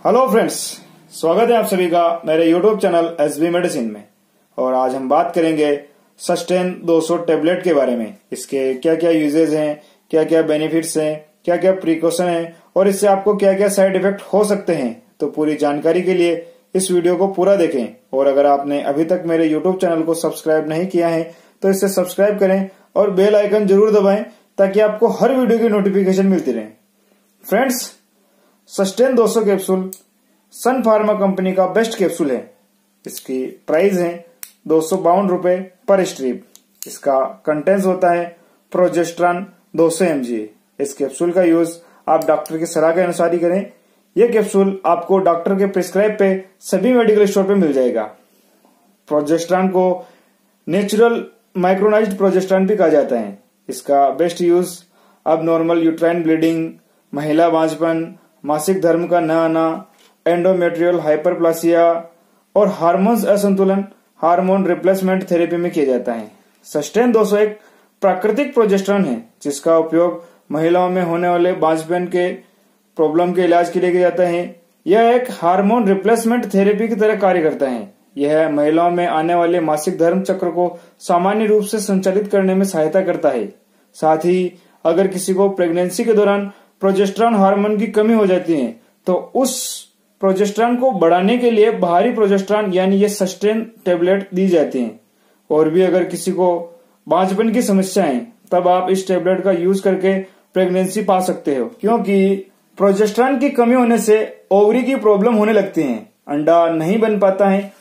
Hello friends, स्वागत है आप सभी का मेरे यूट्यूब चैनल sbmedicine में। और आज हम बात करेंगे सस्टेन 200 टेबलेट के बारे में। इसके क्या क्या यूजेज हैं, क्या क्या बेनिफिट्स हैं, क्या क्या प्रिकॉशन है और इससे आपको क्या क्या साइड इफेक्ट हो सकते हैं। तो पूरी जानकारी के लिए इस वीडियो को पूरा देखें। और अगर आपने अभी तक मेरे यूट्यूब चैनल को सब्सक्राइब नहीं किया है तो इसे सब्सक्राइब करें और बेल आइकन जरूर दबाएं ताकि आपको हर वीडियो की नोटिफिकेशन मिलती रहे। फ्रेंड्स, सस्टेन 200 कैप्सूल सन फार्मा कंपनी का बेस्ट कैप्सूल है। इसकी प्राइस है 252 रुपए पर स्ट्रिप। इसका कंटेंट्स होता है प्रोजेस्ट्रॉन 200 mg। इस कैप्सूल का यूज आप डॉक्टर की सलाह के अनुसार ही करें। यह कैप्सूल आपको डॉक्टर के प्रिस्क्राइब पे सभी मेडिकल स्टोर पे मिल जाएगा। प्रोजेस्ट्रॉन को नेचुरल माइक्रोनाइज्ड प्रोजेस्ट्रॉन भी कहा जाता है। इसका बेस्ट यूज अब नॉर्मल यूट्राइन ब्लीडिंग, महिला बांझपन, मासिक धर्म का न आना, एंडोमेट्रियल हाइपरप्लासिया और हार्मोन्स असंतुलन, हार्मोन रिप्लेसमेंट थेरेपी में किया जाता है। सस्टेन 200 एक प्राकृतिक प्रोजेस्टेरोन है जिसका उपयोग महिलाओं में होने वाले बांझपन के प्रॉब्लम के इलाज के लिए किया जाता है। यह एक हार्मोन रिप्लेसमेंट थेरेपी की तरह कार्य करता है। यह महिलाओं में आने वाले मासिक धर्म चक्र को सामान्य रूप से संचालित करने में सहायता करता है। साथ ही अगर किसी को प्रेगनेंसी के दौरान प्रोजेस्टेरोन हार्मोन की कमी हो जाती है तो उस प्रोजेस्टेरोन को बढ़ाने के लिए बाहरी प्रोजेस्टेरोन यानी ये सस्टेन टेबलेट दी जाती हैं। और भी अगर किसी को बांझपन की समस्या है तब आप इस टेबलेट का यूज करके प्रेगनेंसी पा सकते हो, क्योंकि प्रोजेस्टेरोन की कमी होने से ओवरी की प्रॉब्लम होने लगती है, अंडा नहीं बन पाता है।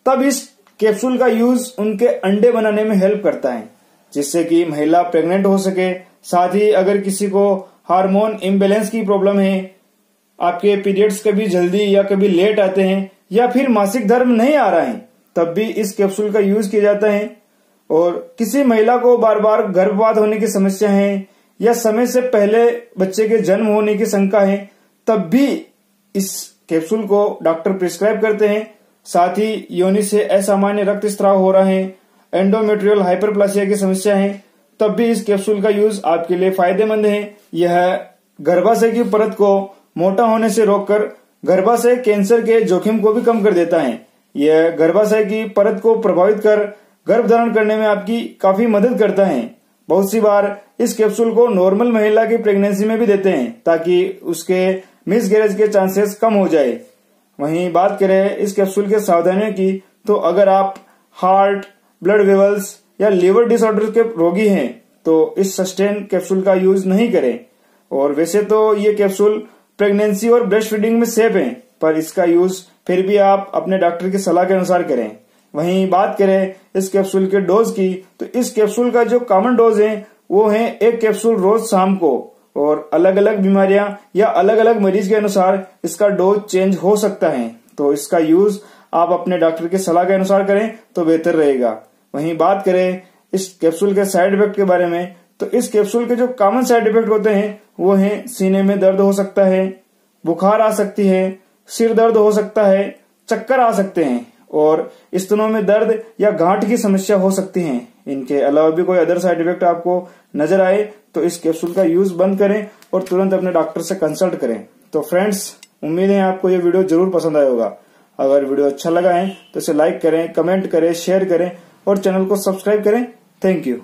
तब इस कैप्सूल का यूज उनके अंडे बनाने में हेल्प करता है जिससे कि महिला प्रेग्नेंट हो सके। साथ ही अगर किसी को हार्मोन इम्बेलेंस की प्रॉब्लम है, आपके पीरियड्स कभी जल्दी या कभी लेट आते हैं या फिर मासिक धर्म नहीं आ रहा है, तब भी इस कैप्सूल का यूज किया जाता है। और किसी महिला को बार बार गर्भपात होने की समस्या है या समय से पहले बच्चे के जन्म होने की शंका है, तब भी इस कैप्सूल को डॉक्टर प्रिस्क्राइब करते हैं। साथ ही योनि से असामान्य रक्तस्राव हो रहा है, एंडोमेट्रियल हाइपरप्लासिया की समस्या है, तब भी इस कैप्सूल का यूज आपके लिए फायदेमंद है। यह गर्भाशय की परत को मोटा होने से रोककर गर्भाशय कैंसर के जोखिम को भी कम कर देता है। यह गर्भाशय की परत को प्रभावित कर गर्भधारण करने में आपकी काफी मदद करता है। बहुत सी बार इस कैप्सूल को नॉर्मल महिला की प्रेगनेंसी में भी देते हैं ताकि उसके मिसगैरेज के चांसेस कम हो जाए। वहीं बात करें इस कैप्सूल के सावधानियों की, तो अगर आप हार्ट, ब्लड वेवल्स या लिवर डिसऑर्डर के रोगी हैं तो इस सस्टेन कैप्सूल का यूज नहीं करें। और वैसे तो ये कैप्सूल प्रेगनेंसी और ब्रेस्ट फीडिंग में सेफ है, पर इसका यूज फिर भी आप अपने डॉक्टर की सलाह के अनुसार करें। वहीं बात करें इस कैप्सूल के डोज की, तो इस कैप्सूल का जो कॉमन डोज है वो है एक कैप्सूल रोज शाम को। और अलग अलग बीमारियां या अलग अलग मरीज के अनुसार इसका डोज चेंज हो सकता है, तो इसका यूज आप अपने डॉक्टर की सलाह के अनुसार करें तो बेहतर रहेगा। वहीं बात करें इस कैप्सूल के साइड इफेक्ट के बारे में, तो इस कैप्सूल के जो कॉमन साइड इफेक्ट होते हैं वो है सीने में दर्द हो सकता है, बुखार आ सकती है, सिर दर्द हो सकता है, चक्कर आ सकते हैं और स्तनों में दर्द या गांठ की समस्या हो सकती है। इनके अलावा भी कोई अदर साइड इफेक्ट आपको नजर आए तो इस कैप्सूल का यूज बंद करें और तुरंत अपने डॉक्टर से कंसल्ट करें। तो फ्रेंड्स, उम्मीद है आपको ये वीडियो जरूर पसंद आया होगा। अगर वीडियो अच्छा लगा है तो इसे लाइक करें, कमेंट करें, शेयर करें और चैनल को सब्सक्राइब करें। Thank you.